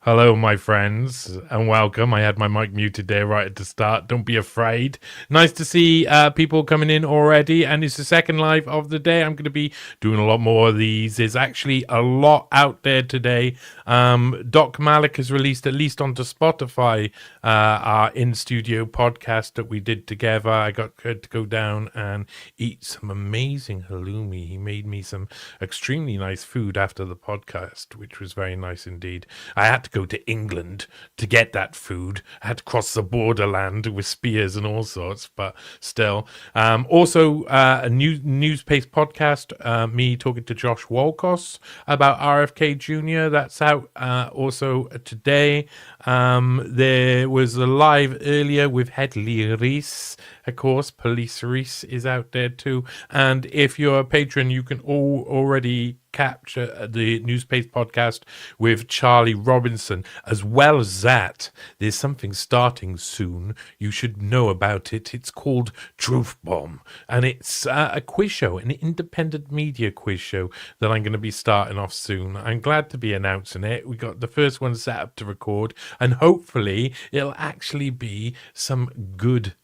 Hello, my friends, and welcome. I had my mic muted there right at the start. Don't be afraid. Nice to see people coming in already, and it's the second live of the day. I'm going to be doing a lot more of these. There's actually a lot out there today. Doc Malik has released, at least onto Spotify, our in-studio podcast that we did together. I got to go down and eat some amazing halloumi. He made me some extremely nice food after the podcast, which was very nice indeed. I had to go to England to get that food. I had to cross the borderland with spears and all sorts, but still. Also, a news-paced podcast, me talking to Josh Walkos about RFK Jr. That's out also today. There was a live earlier with Headley Reese. Of course, Police Reese is out there too. And if you're a patron, you can already capture the Newspace podcast with Charlie Robinson. As well as that, there's something starting soon. You should know about it. It's called Truth Bomb, and it's a quiz show, an independent media quiz show that I'm going to be starting off soon. I'm glad to be announcing it. We got the first one set up to record, and hopefully it'll actually be some good,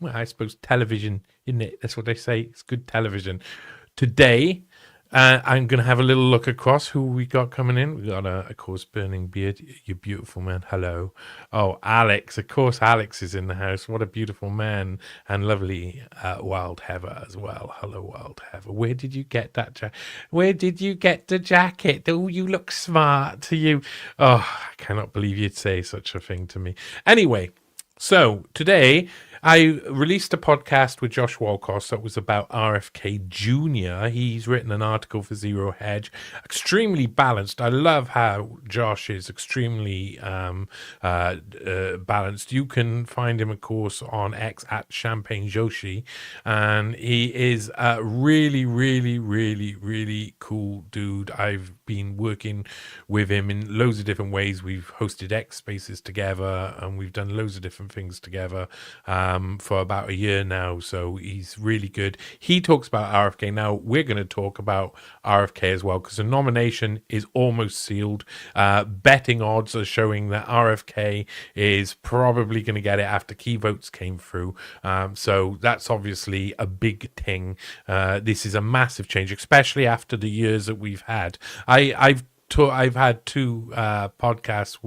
well, I suppose television, isn't it? That's what they say. It's good television. Today, I'm going to have a little look across who we got coming in. We got, of course, Burning Beard. You beautiful man. Hello. Oh, Alex. Of course, Alex is in the house. What a beautiful man. And lovely Wild Heather as well. Hello, Wild Heather. Where did you get that jacket? Where did you get the jacket? Oh, you look smart to you. Oh, I cannot believe you'd say such a thing to me. Anyway, so today I released a podcast with Josh Walkos that was about RFK Jr. He's written an article for Zero Hedge, extremely balanced. I love how Josh is extremely balanced. You can find him, of course, on X at Champagne Joshi, and he is a really cool dude. I've been working with him in loads of different ways. We've hosted X Spaces together, and we've done loads of different things together. For about a year now, so he's really good. He talks about RFK. Now we're going to talk about RFK as well, because the nomination is almost sealed. Betting odds are showing that RFK is probably going to get it after key votes came through. So that's obviously a big thing. This is a massive change, especially after the years that we've had. I've had two podcasts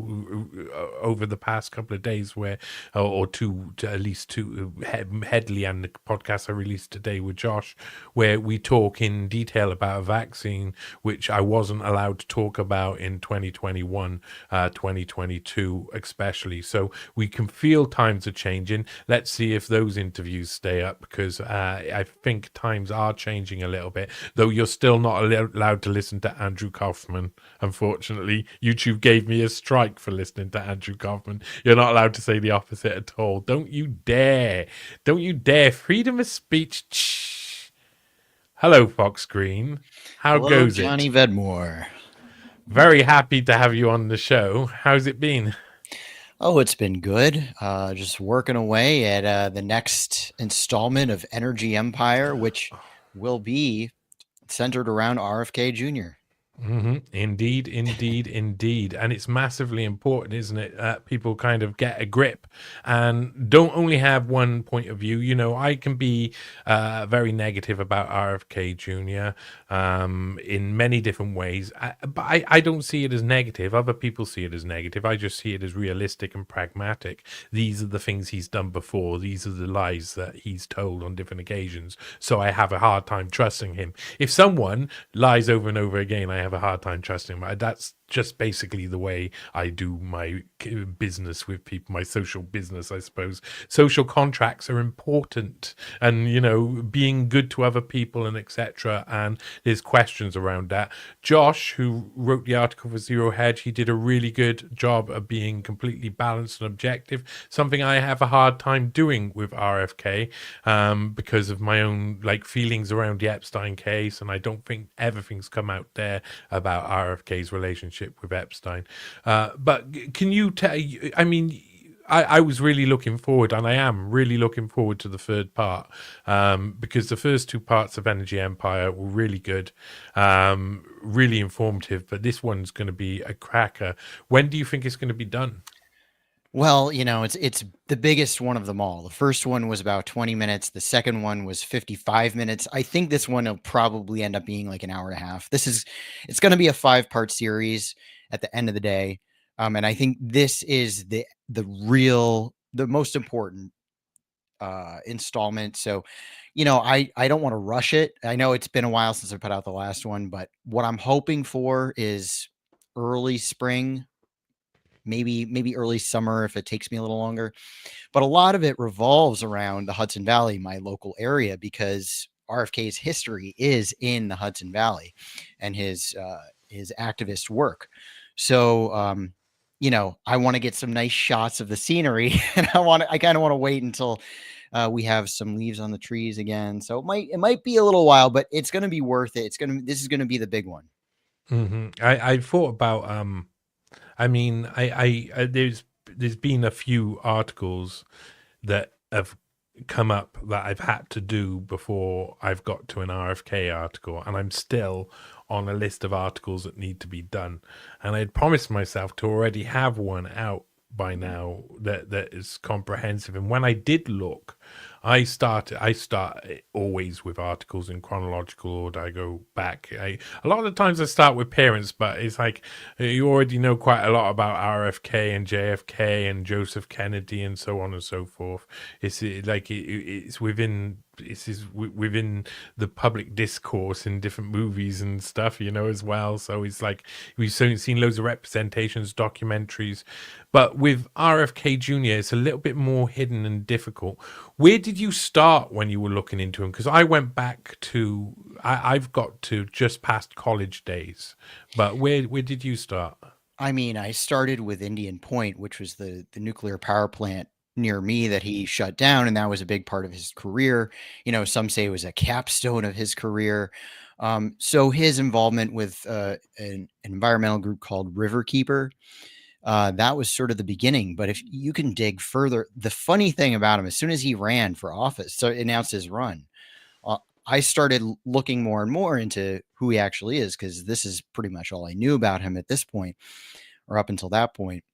over the past couple of days where, or two, at least two, Headley and the podcast I released today with Josh, where we talk in detail about a vaccine, which I wasn't allowed to talk about in 2021, 2022 especially. So we can feel times are changing. Let's see if those interviews stay up, because I think times are changing a little bit, though you're still not allowed to listen to Andrew Kaufman. Unfortunately, YouTube gave me a strike for listening to Andrew Kaufman. You're not allowed to say the opposite at all. Don't you dare. Don't you dare. Freedom of speech. Shh. Hello, Fox Green. How Hello, goes Johnny it? Vedmore. Very happy to have you on the show. How's it been? Oh, it's been good. Just working away at the next installment of Energy Empire, which will be centered around RFK Jr. Indeed. And it's massively important, isn't it? People kind of get a grip and don't only have one point of view. You know, I can be very negative about RFK Jr. In many different ways, but I don't see it as negative. Other people see it as negative. I just see it as realistic and pragmatic. These are the things he's done before. These are the lies that he's told on different occasions. So I have a hard time trusting him. If someone lies over and over again, I have a hard time trusting him. That's just basically the way I do my business with people, my social business, I suppose. Social contracts are important, and you know, being good to other people and etc. And there's questions around that. Josh, who wrote the article for Zero Hedge, he did a really good job of being completely balanced and objective, something I have a hard time doing with RFK because of my own feelings around the Epstein case, and I don't think everything's come out there about RFK's relationship with Epstein. But can you tell? I mean, I was really looking forward, and I am really looking forward to the third part, because the first two parts of Energy Empire were really good, really informative. But this one's going to be a cracker. When do you think it's going to be done? Well, it's the biggest one of them all. The first one was about 20 minutes. The second one was 55 minutes. I think this one will probably end up being like an hour and a half. It's going to be a 5-part series at the end of the day. And I think this is the most important installment. So, I don't want to rush it. I know it's been a while since I put out the last one, but what I'm hoping for is early spring, maybe early summer if it takes me a little longer. But a lot of it revolves around the Hudson Valley, my local area, because RFK's history is in the Hudson Valley and his activist work. So I want to get some nice shots of the scenery, and I kind of want to wait until we have some leaves on the trees again. So it might be a little while, but it's going to be worth it. This is going to be the big one. I thought about I mean, there's been a few articles that have come up that I've had to do before I've got to an RFK article, and I'm still on a list of articles that need to be done. And I'd promised myself to already have one out by now that is comprehensive. And when I did look, I start always with articles in chronological order. I go back. A lot of the times I start with parents, but it's like you already know quite a lot about RFK and JFK and Joseph Kennedy and so on and so forth. It's within the public discourse in different movies and stuff, as well. So it's like we've seen loads of representations, documentaries, but with RFK Jr., it's a little bit more hidden and difficult. Where did you start when you were looking into him? Because I went back to, I've got to just past college days, but where did you start? I mean, I started with Indian Point, which was the nuclear power plant near me that he shut down, and that was a big part of his career. Some say it was a capstone of his career. So his involvement with an environmental group called Riverkeeper, that was sort of the beginning. But if you can dig further, the funny thing about him, as soon as he ran for office, so announced his run, I started looking more and more into who he actually is, because this is pretty much all I knew about him at this point, or up until that point.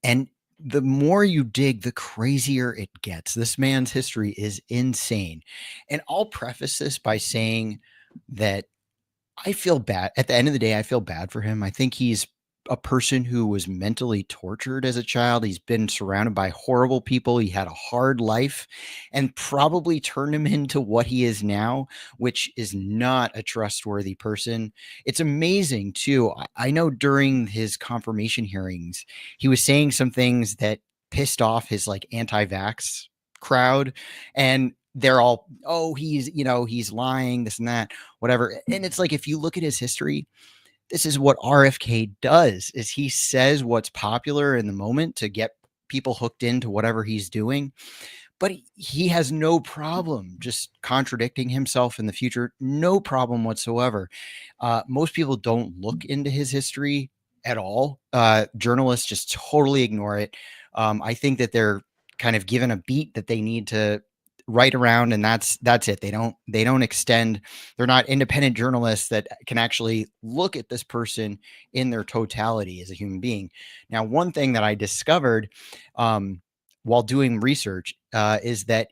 And the more you dig, the crazier it gets. This man's history is insane. And I'll preface this by saying that I feel bad. At the end of the day, I feel bad for him. I think he's a person who was mentally tortured as a child. He's been surrounded by horrible people. He had a hard life, and probably turned him into what he is now, which is not a trustworthy person. It's amazing too. I know during his confirmation hearings, he was saying some things that pissed off his like anti-vax crowd, and they're all, oh, he's lying, this and that, whatever. And it's like, if you look at his history, this is what RFK does, is he says what's popular in the moment to get people hooked into whatever he's doing. But he has no problem just contradicting himself in the future. No problem whatsoever. Most people don't look into his history at all. Journalists just totally ignore it. I think that they're kind of given a beat that they need to write around, and that's it. They don't extend. They're not independent journalists that can actually look at this person in their totality as a human being. Now, one thing that I discovered while doing research is that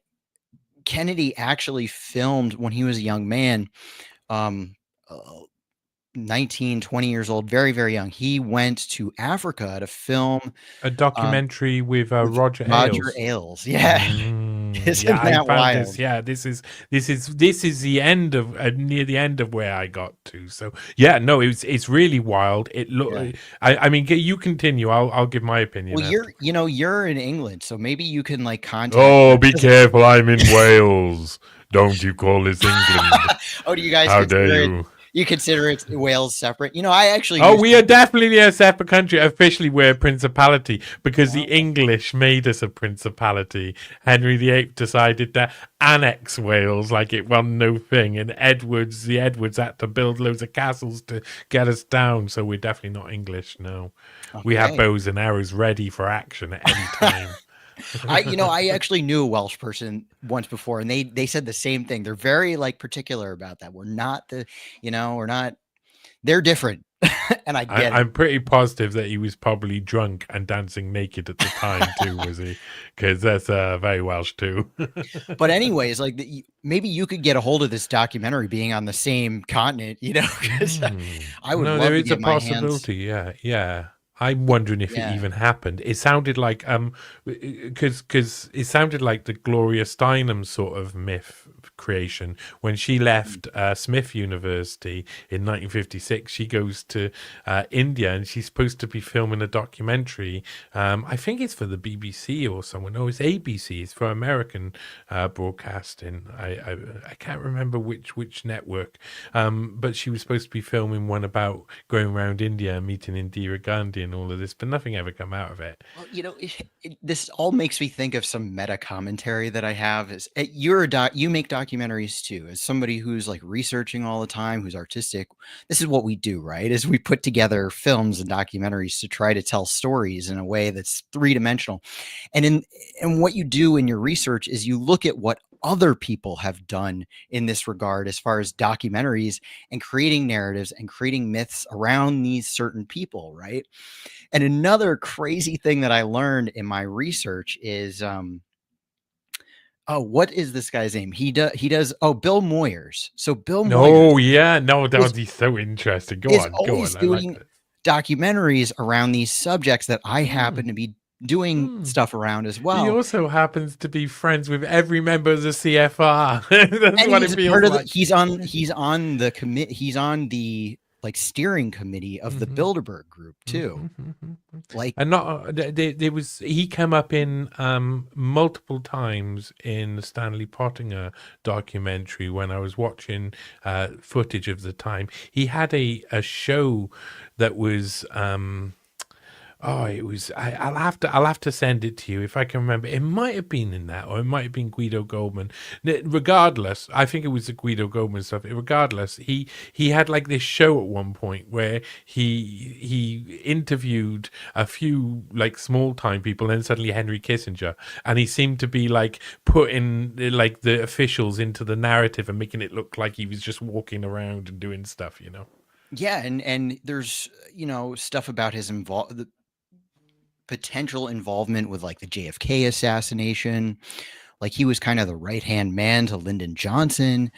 Kennedy actually filmed when he was a young man, 19, 20 years old, very, very young. He went to Africa to film A documentary with Roger Roger Ailes. Ailes. Yeah. Isn't Yeah, I that found wild? this. Yeah, this is the end of near the end of where I got to. So yeah, no, it's really wild. It look. Yeah. I mean, you continue. I'll give my opinion. Well, after. you're in England, so maybe you can like contact. Oh, be careful! I'm in Wales. Don't you call this England? Oh, do you guys How dare consider you? You consider it Wales separate? I actually Oh, knew we are somebody. definitely a separate country. Officially, we're a principality because the Okay. English made us a principality. Henry VIII decided to annex Wales like it was no thing, and the Edwards had to build loads of castles to get us down. So we're definitely not English. No, we have Okay. bows and arrows ready for action at any time. I actually knew a Welsh person once before, and they said the same thing. They're very like particular about that. We're not we're not. They're different, and I get it. I'm pretty positive that he was probably drunk and dancing naked at the time too, was he? Because that's very Welsh too. But anyways, like maybe you could get a hold of this documentary being on the same continent, because I would No, there love to is a get my hands. possibility. Yeah, yeah. I'm wondering if it Yeah. even happened. It sounded like because it sounded like the Gloria Steinem sort of myth creation. When she left Smith University in 1956, she goes to India and she's supposed to be filming a documentary. I think it's for the BBC or someone. No, it's ABC. It's for American broadcasting. I can't remember which network. But she was supposed to be filming one about going around India and meeting Indira Gandhi and all of this, but nothing ever come out of it. Well, this all makes me think of some meta commentary that I have. You make documentaries too. As somebody who's like researching all the time, who's artistic, this is what we do, right? Is we put together films and documentaries to try to tell stories in a way that's three-dimensional. And what you do in your research is you look at what other people have done in this regard as far as documentaries and creating narratives and creating myths around these certain people, right? And another crazy thing that I learned in my research is, oh, what is this guy's name? He does Bill Moyers. So Bill Moyers Oh yeah, no, that is would be so interesting. is Go always on. I like doing this. documentaries around these subjects that I Hmm. happen to be doing Hmm. stuff around as He well. also happens to be friends with every member of the CFR. That's And what it he's part feels of the like. he's on the like steering committee of the Hmm. Bilderberg group too. Hmm. Like, And not there was he came up in multiple times in the Stanley Pottinger documentary when I was watching footage of the time. He had a show that was oh, it was. I'll have to send it to you if I can remember. It might have been in that, or it might have been Guido Goldman. Regardless, I think it was the Guido Goldman stuff. Regardless, he had like this show at one point where he interviewed a few like small time people, and then suddenly Henry Kissinger, and he seemed to be like putting like the officials into the narrative and making it look like he was just walking around and doing stuff. yeah, and there's stuff about his potential involvement with like the JFK assassination. Like he was kind of the right-hand man to Lyndon Johnson.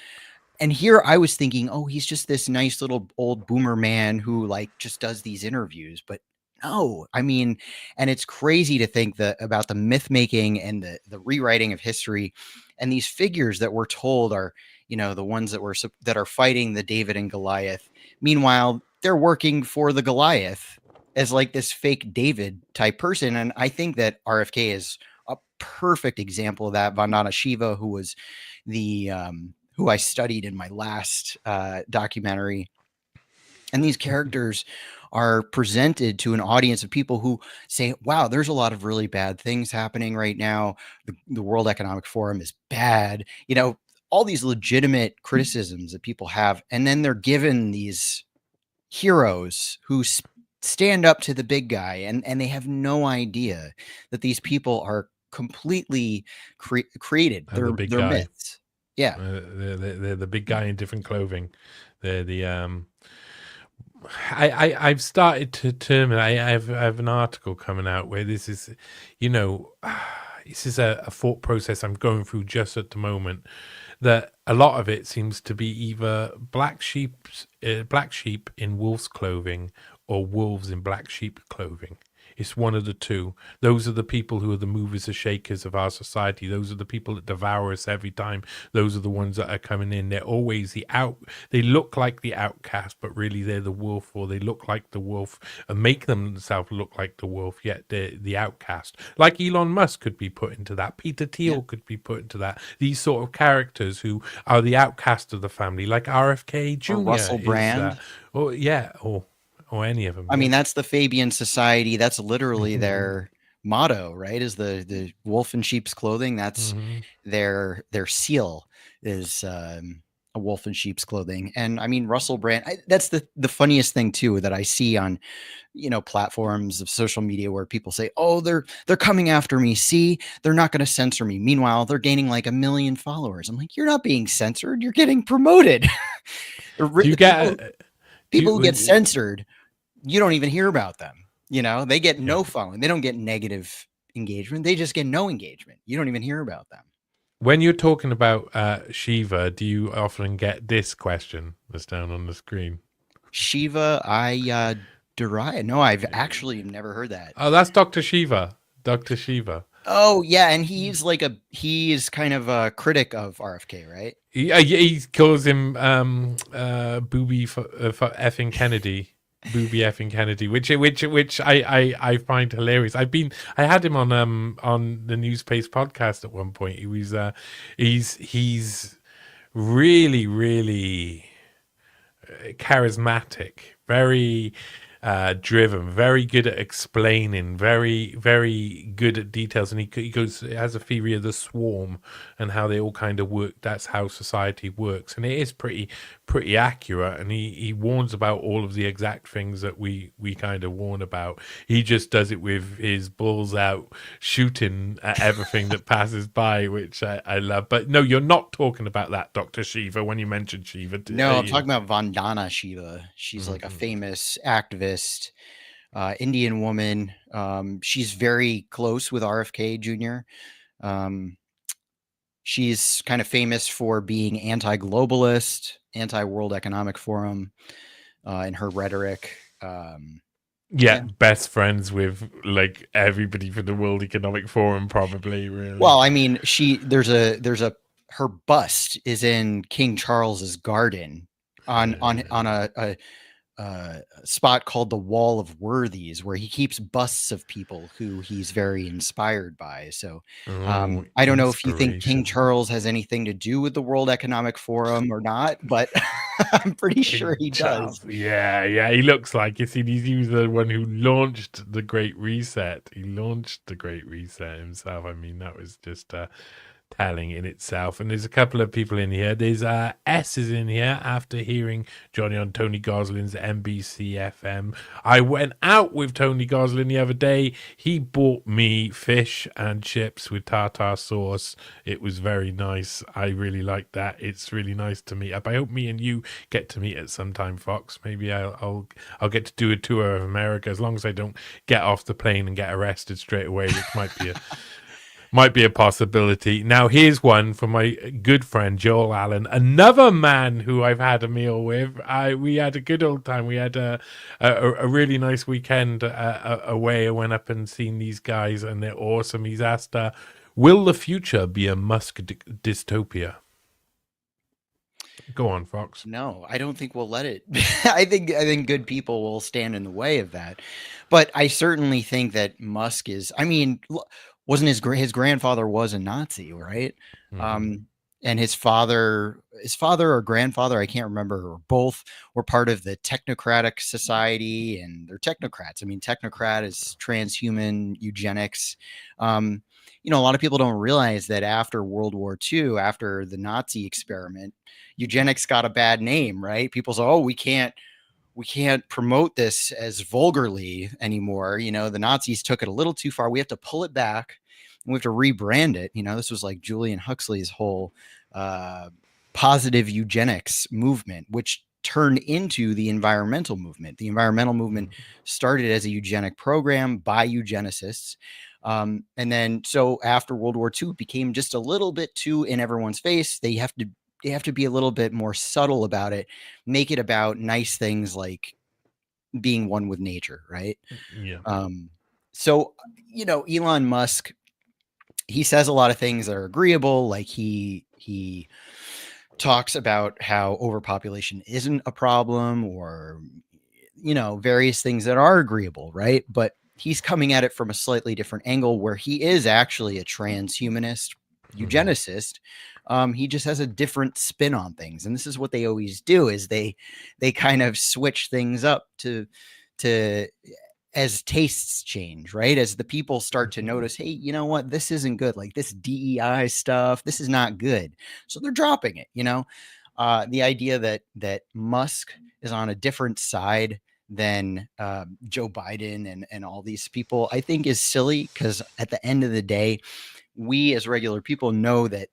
And here I was thinking, oh, he's just this nice little old boomer man who like just does these interviews. But no, I mean, and it's crazy to think that about the myth making and the rewriting of history, and these figures that we're told are, the ones that are fighting the David and Goliath. Meanwhile, they're working for the Goliath as like this fake David type person. And I think that RFK is a perfect example of that. Vandana Shiva, who was the who I studied in my last documentary. And these characters are presented to an audience of people who say, wow, there's a lot of really bad things happening right now. The World Economic Forum is bad. All these legitimate criticisms that people have. And then they're given these heroes who stand up to the big guy, and they have no idea that these people are completely created. The They're big they're guy. myths. Yeah. They're the big guy in different clothing. They're the I've started to determine. I have an article coming out where this is, you know, this is a thought process I'm going through just at the moment. That a lot of it seems to be either black sheep in wolves' clothing or wolves in black sheep clothing. It's one of the two. Those are the people who are the movers and shakers of our society. Those are the people that devour us every time. Those are the ones that are coming in. They're always the out. They look like the outcast, but really they're the wolf, or they look like the wolf and make themselves look like the wolf. Yet they're the outcast. Like Elon Musk could be put into that. Peter Yeah. Thiel could be put into that. These sort of characters who are the outcast of the family, like RFK Or Jr. Russell is. Brand. Or yeah, or any of them. I Yeah. mean, that's the Fabian Society. That's literally Hmm. their motto, right? Is the wolf in sheep's clothing. That's Hmm. their seal is a wolf in sheep's clothing. And I mean, Russell Brand. That's the funniest thing too that I see on platforms of social media where people say, "Oh, they're coming after me. See, they're not going to censor me." Meanwhile, they're gaining like 1 million followers. I'm like, you're not being censored. You're getting promoted. Do you The people get? Do people who get you, censored, you don't even hear about them. They get yeah. no following. They don't get negative engagement. They just get no engagement. You don't even hear about them. When you're talking about Shiva, do you often get this question that's down on the screen? Shiva, I derive. No, I've actually never heard that. Oh, that's Dr. Shiva. Dr. Shiva. Oh yeah, and he's kind of a critic of RFK, right? He calls him booby for effing Kennedy. Booby effing Kennedy, which I find hilarious. I had him on the Newspace podcast at one point. He was he's really really charismatic, very driven, very good at explaining, very very good at details, and he goes has a theory of the swarm and how they all kind of work. That's how society works, and it is pretty accurate. And he warns about all of the exact things that we kind of warn about. He just does it with his balls out, shooting at everything that passes by, which I love. But no, you're not talking about that, Dr. Shiva, when you mentioned Shiva. No, I'm talking about Vandana Shiva. She's like a Mhm. famous activist, Indian woman. She's very close with RFK Jr. Um, she's kind of famous for being anti-globalist, anti-World Economic Forum in her rhetoric. Yeah, Yeah. best friends with like everybody from the World Economic Forum, probably. Really. Well, I mean, there's a her bust is in King Charles's garden on a spot called the Wall of Worthies, where he keeps busts of people who he's very inspired by. So Oh, I don't know if you think King inspiration. Charles has anything to do with the World Economic Forum or not, but I'm pretty sure King he does. Charles. Yeah, yeah. He looks like you see. He was the one who launched the Great Reset. He launched the Great Reset himself. I mean, that was just telling in itself. And there's a couple of people in here. There's S is in here after hearing Johnny on Tony Gosling's NBC FM. I went out with Tony Gosling the other day. He bought me fish and chips with tartar sauce. It was very nice. I really like that. It's really nice to meet up. I hope me and you get to meet at some time, Fox. Maybe I'll get to do a tour of America, as long as I don't get off the plane and get arrested straight away, which might be a possibility. Now, here's one from my good friend Joel Allen, another man who I've had a meal with. We had a good old time. We had a really nice weekend away. I went up and seen these guys, and they're awesome. He's asked, "Will the future be a Musk dystopia?" Go on, Fox. No, I don't think we'll let it. I think good people will stand in the way of that. But I certainly think that Musk is. I mean, wasn't his grandfather was a Nazi, right? Hmm. Um, and his father or grandfather, I can't remember, or both were part of the technocratic society, and they're technocrats. I mean, technocrat is transhuman eugenics. Um, a lot of people don't realize that after World War II, after the Nazi experiment, eugenics got a bad name, right? People say, "Oh, we can't promote this as vulgarly anymore." The Nazis took it a little too far. We have to pull it back, and we have to rebrand it. This was like Julian Huxley's whole uh, positive eugenics movement, which turned into the environmental movement. The environmental movement started as a eugenic program by eugenicists. And then, so after World War II, it became just a little bit too in everyone's face. They have to be a little bit more subtle about it, make it about nice things like being one with nature, right? Yeah. Um, So, Elon Musk, he says a lot of things that are agreeable. Like he talks about how overpopulation isn't a problem, or various things that are agreeable, right? But he's coming at it from a slightly different angle, where he is actually a transhumanist eugenicist. He just has a different spin on things, and this is what they always do: is they kind of switch things up to as tastes change, right? As the people start to notice, hey, you know what, this isn't good. Like this DEI stuff, this is not good. So they're dropping it. The idea that Musk is on a different side than Joe Biden and all these people, I think is silly, because at the end of the day, we as regular people know that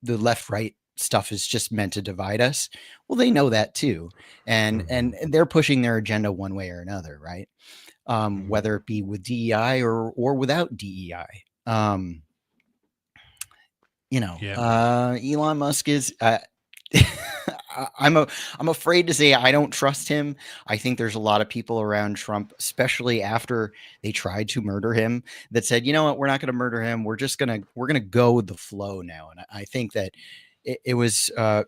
the left right stuff is just meant to divide us. Well, they know that too, and they're pushing their agenda one way or another, right? Whether it be with DEI or without DEI. Elon Musk is. I'm afraid to say I don't trust him. I think there's a lot of people around Trump, especially after they tried to murder him, that said, you know what, we're not going to murder him. We're gonna go with the flow now. And I think that it was an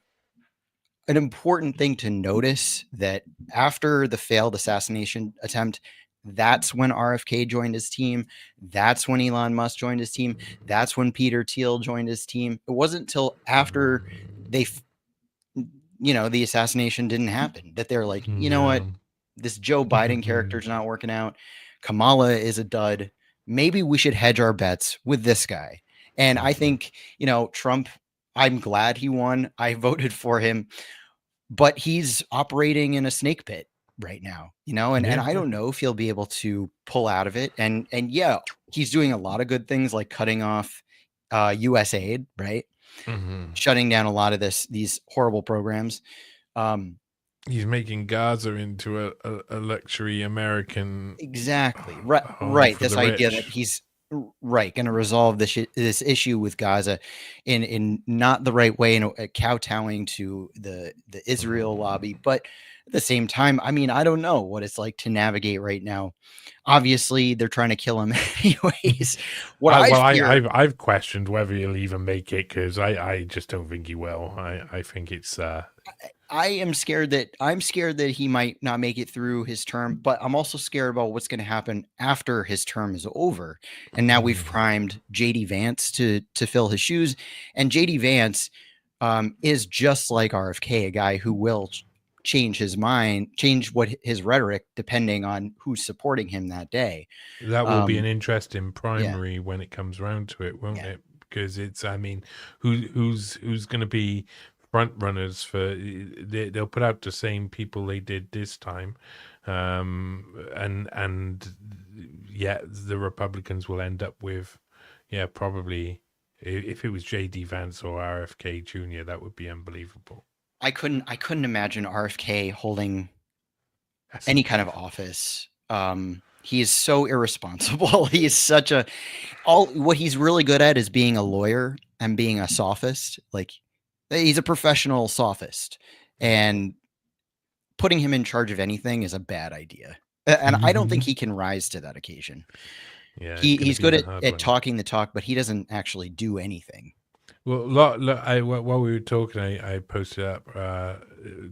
important thing to notice that after the failed assassination attempt, that's when RFK joined his team. That's when Elon Musk joined his team. That's when Peter Thiel joined his team. It wasn't until after they, the assassination didn't happen that they're like, you know what, this Joe Biden character is not working out. Kamala is a dud. Maybe we should hedge our bets with this guy. And I think, Trump, I'm glad he won. I voted for him, but he's operating in a snake pit right now, and I don't know if he'll be able to pull out of it. And yeah, he's doing a lot of good things, like cutting off US aid, right? Shutting down a lot of these horrible programs. He's making Gaza into a luxury American. Exactly. Right. This idea that he's going to resolve this issue with Gaza in not the right way, and kowtowing to the Israel lobby. But at the same time, I mean, I don't know what it's like to navigate right now. Obviously, they're trying to kill him anyways. I've questioned whether he'll even make it, because I just don't think he will. I think it's. I'm scared that he might not make it through his term, but I'm also scared about what's going to happen after his term is over. And now we've primed JD Vance to fill his shoes, and JD Vance is just like RFK, a guy who will change his mind, change what his rhetoric, depending on who's supporting him that day. That will be an interesting primary when it comes around to it, won't it? Because it's, I mean, who's going to be front runners for? They'll put out the same people they did this time, and yeah, the Republicans will end up with, probably, if it was JD Vance or RFK Jr., that would be unbelievable. I couldn't imagine RFK holding any kind of office. He is so irresponsible. He is such what he's really good at is being a lawyer and being a sophist. Like, he's a professional sophist, and putting him in charge of anything is a bad idea. And I don't think he can rise to that occasion. Yeah, he's good at talking the talk, but he doesn't actually do anything. Well, while we were talking, I posted up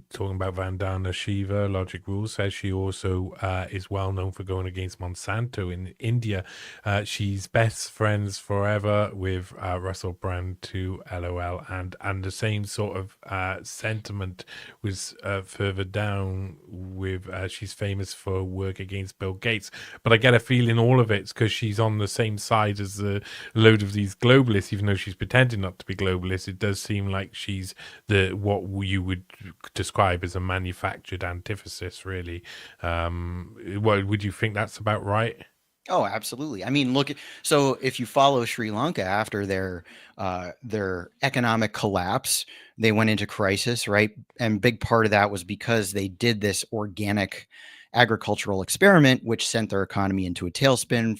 talking about Vandana Shiva. Logic Rules says she also is well known for going against Monsanto in India. She's best friends forever with Russell Brand too, LOL, and the same sort of sentiment was further down with she's famous for work against Bill Gates. But I get a feeling all of it's because she's on the same side as a load of these globalists, even though she's pretending not to be globalist. It does seem like she's what you would describe as a manufactured antithesis, really. What would you think that's about right? Oh, absolutely. I mean, so if you follow Sri Lanka after their economic collapse, they went into crisis, right? And big part of that was because they did this organic agricultural experiment, which sent their economy into a tailspin.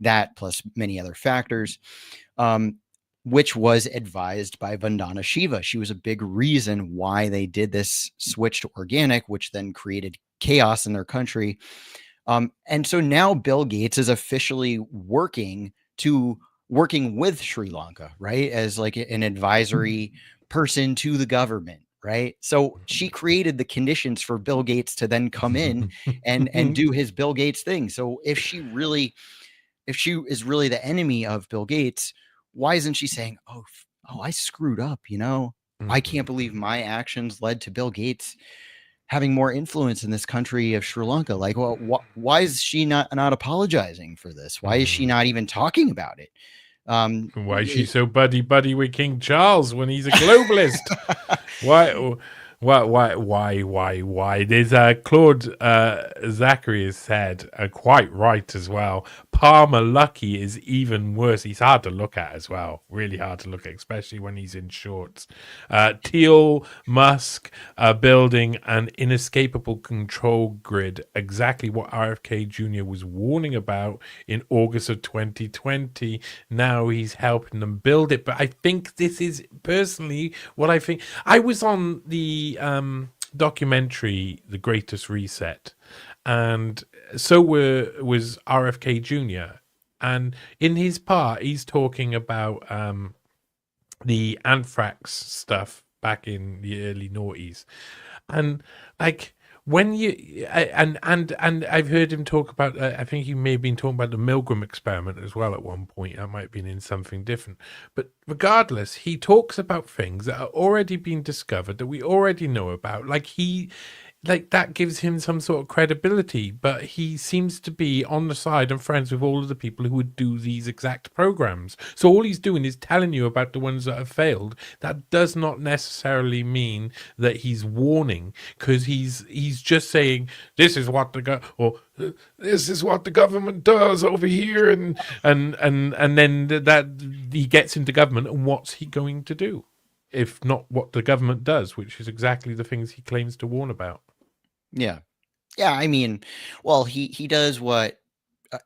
That plus many other factors, which was advised by Vandana Shiva. She was a big reason why they did this switch to organic, which then created chaos in their country. And so now Bill Gates is officially working with Sri Lanka, right, as like an advisory person to the government, right? So she created the conditions for Bill Gates to then come in and do his Bill Gates thing. So if she is really the enemy of Bill Gates, why isn't she saying, "Oh, I screwed up, you know? I can't believe my actions led to Bill Gates having more influence in this country of Sri Lanka. Like, well, why is she not apologizing for this? Why is she not even talking about it? Why is she so buddy with King Charles when he's a globalist? Why? Why? There's Claude Zachary has said, quite right as well. Palmer Lucky is even worse. He's hard to look at as well. Really hard to look at, especially when he's in shorts. Teal Musk building an inescapable control grid. Exactly what RFK Jr. was warning about in August of 2020. Now he's helping them build it. But I think this is personally what I think. I was on the documentary The Greatest Reset, and so was RFK Jr. And in his part, he's talking about the anthrax stuff back in the early noughties, and like when you and I've heard him talk about. I think he may have been talking about the Milgram experiment as well at one point. That might have been in something different, but regardless, he talks about things that are already been discovered that we already know about. Like that gives him some sort of credibility, but he seems to be on the side and friends with all of the people who would do these exact programs. So all he's doing is telling you about the ones that have failed. That does not necessarily mean that he's warning, because he's just saying this is what this is what the government does over here, and then that he gets into government, and what's he going to do if not what the government does, which is exactly the things he claims to warn about. Yeah. Yeah, I mean, well, he does what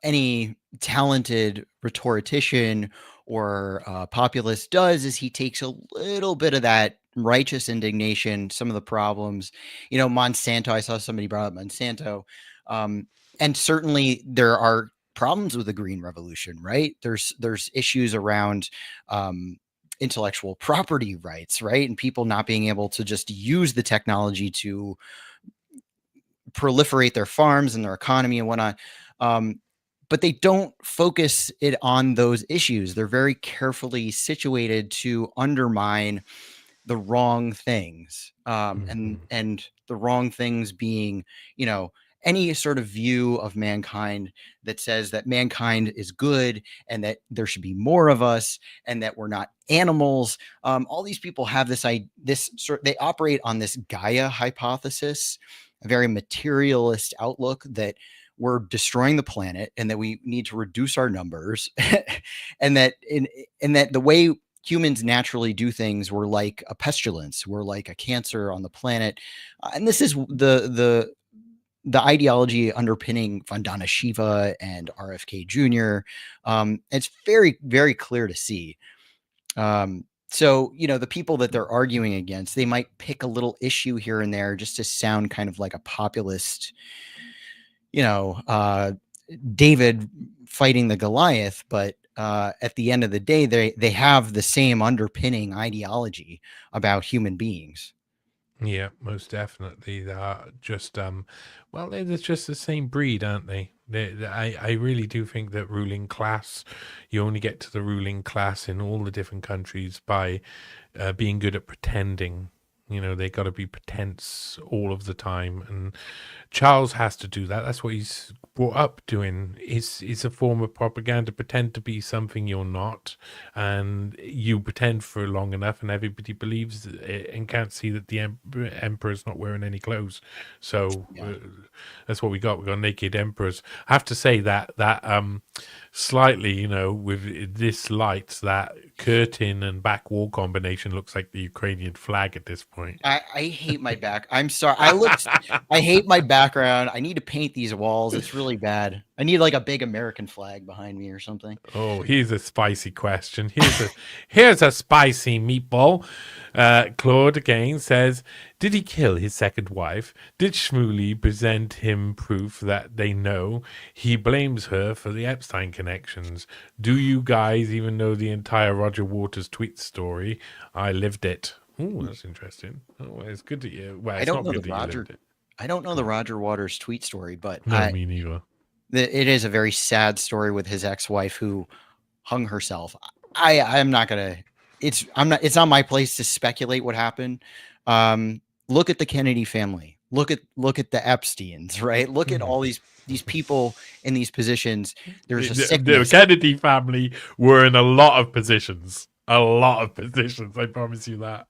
any talented rhetorician or populist does, is he takes a little bit of that righteous indignation, some of the problems, Monsanto. I saw somebody brought up Monsanto, and certainly there are problems with the Green Revolution, right? There's issues around intellectual property rights, right, and people not being able to just use the technology to proliferate their farms and their economy and whatnot. But they don't focus it on those issues. They're very carefully situated to undermine the wrong things, and the wrong things being, any sort of view of mankind that says that mankind is good and that there should be more of us and that we're not animals. All these people have they operate on this Gaia hypothesis, a very materialist outlook that we're destroying the planet and that we need to reduce our numbers, and that the way humans naturally do things, we're like a pestilence, we're like a cancer on the planet, and this is the ideology underpinning Vandana Shiva and RFK Jr. It's very, very clear to see. So, the people that they're arguing against, they might pick a little issue here and there just to sound kind of like a populist, David fighting the Goliath. But at the end of the day, they have the same underpinning ideology about human beings. Yeah, most definitely. They are just well, they're just the same breed, aren't they? I really do think that ruling class, you only get to the ruling class in all the different countries by being good at pretending. They got to be pretense all of the time, and Charles has to do that. That's what he's brought up doing. It's a form of propaganda. Pretend to be something you're not, and you pretend for long enough, and everybody believes it and can't see that the emperor's not wearing any clothes. So that's what we got. We got naked emperors. I have to say that slightly, with this light, that curtain and back wall combination looks like the Ukrainian flag at this point. I hate my back. I'm sorry. I hate my background. I need to paint these walls. It's really bad. I need like a big American flag behind me or something. Oh, here's a spicy question. Here's a spicy meatball. Claude again says, did he kill his second wife? Did Shmuley present him proof that they know he blames her for the Epstein connections? Do you guys even know the entire Roger Waters tweet story? I lived it. Oh, that's interesting. Oh, it's good that you. Well, I it's don't not know the good that you Roger lived it. I don't know the Roger Waters tweet story, but No, me neither. it is a very sad story with his ex-wife who hung herself. I'm not gonna. It's not my place to speculate what happened. Look at the Kennedy family. Look at the Epsteins. Right. Look at all these people in these positions. There's a The sickness. Kennedy family were in a lot of positions. A lot of positions. I promise you that.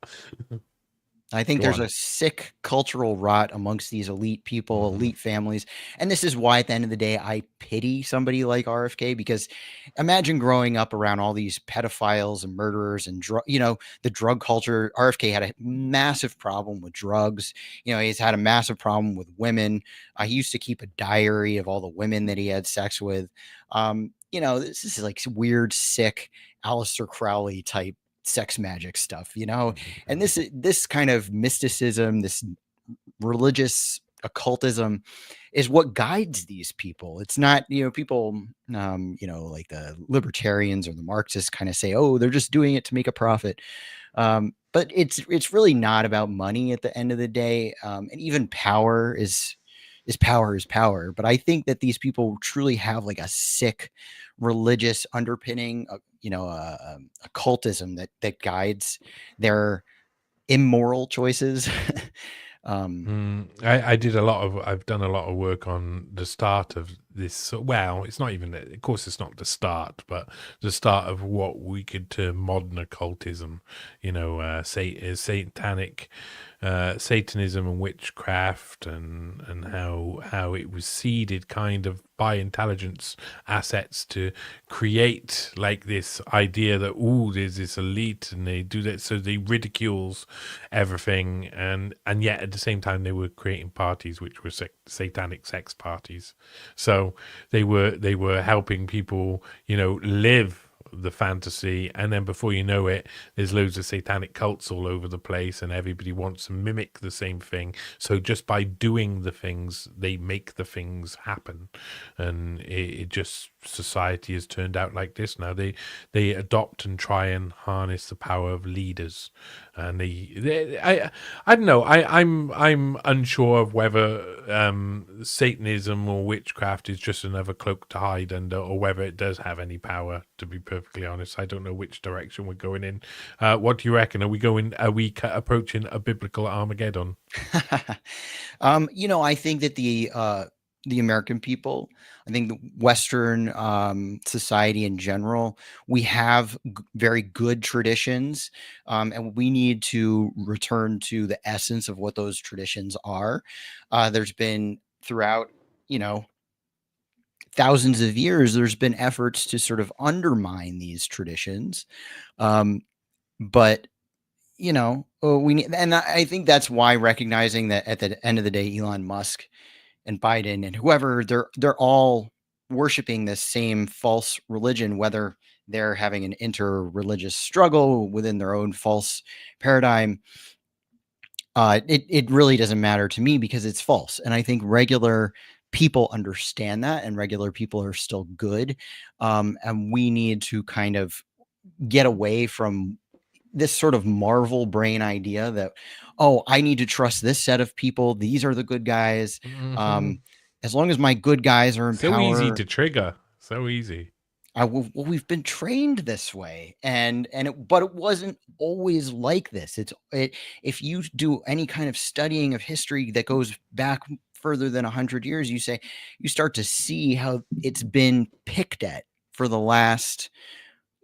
I think Go there's on. a sick cultural rot amongst these elite people, Mhm. elite families. And this is why, at the end of the day, I pity somebody like RFK, because imagine growing up around all these pedophiles and murderers and, the drug culture. RFK had a massive problem with drugs. He's had a massive problem with women. He used to keep a diary of all the women that he had sex with. This is like weird, sick Aleister Crowley type sex magic stuff. And this kind of mysticism, this religious occultism is what guides these people. It's not, people, like the libertarians or the Marxists kind of say, oh, they're just doing it to make a profit. But it's really not about money at the end of the day. And even power is power. But I think that these people truly have like a sick religious underpinning, occultism that guides their immoral choices. um, I've done a lot of work on the start of this. Well, it's not even, of course, it's not the start, but the start of what we could term modern occultism, satanic, Satanism and witchcraft, and how it was seeded kind of by intelligence assets to create like this idea that there's this elite and they do that, so they ridicules everything, and yet at the same time they were creating parties which were satanic sex parties. So they were helping people live the fantasy, and then before you know it, there's loads of satanic cults all over the place and everybody wants to mimic the same thing, so just by doing the things they make the things happen. And it just, society has turned out like this now. They adopt and try and harness the power of leaders, and I don't know. I'm unsure of whether Satanism or witchcraft is just another cloak to hide under, or whether it does have any power. To be perfectly honest, I don't know which direction we're going in. What do you reckon? Are we approaching a biblical Armageddon? I think that the American people, I think the Western society in general, we have very good traditions, and we need to return to the essence of what those traditions are. There's been throughout, thousands of years, there's been efforts to sort of undermine these traditions, um, but we need, and I think that's why recognizing that at the end of the day, Elon Musk and Biden and whoever, they're all worshiping this same false religion, whether they're having an inter-religious struggle within their own false paradigm. It really doesn't matter to me because it's false, and I think regular people understand that, and regular people are still good, and we need to kind of get away from this sort of Marvel brain idea that, oh, I need to trust this set of people. These are the good guys. Mm-hmm. Um, as long as my good guys are in So easy power, to trigger. So easy. we've been trained this way, but it wasn't always like this. If you do any kind of studying of history that goes back further than 100 years, you start to see how it's been picked at for the last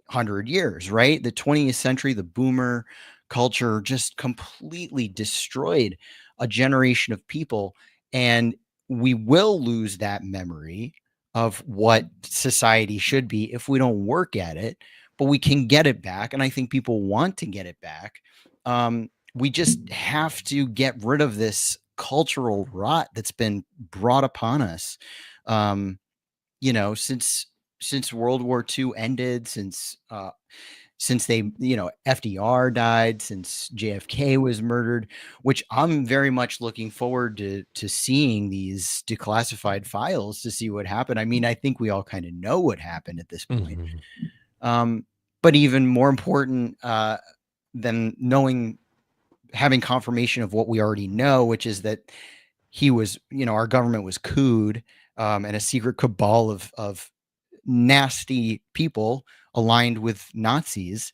100 years, right? The 20th century, the boomer culture just completely destroyed a generation of people. And we will lose that memory of what society should be if we don't work at it, but we can get it back. And I think people want to get it back. we just have to get rid of this cultural rot that's been brought upon us. You know, since World War II ended, since they, you know, FDR died, since JFK was murdered, which I'm very much looking forward to seeing these declassified files to see what happened. I mean, I think we all kind of know what happened at this point. But even more important than knowing, having confirmation of what we already know, which is that he was, you know, our government was couped, and a secret cabal of nasty people aligned with Nazis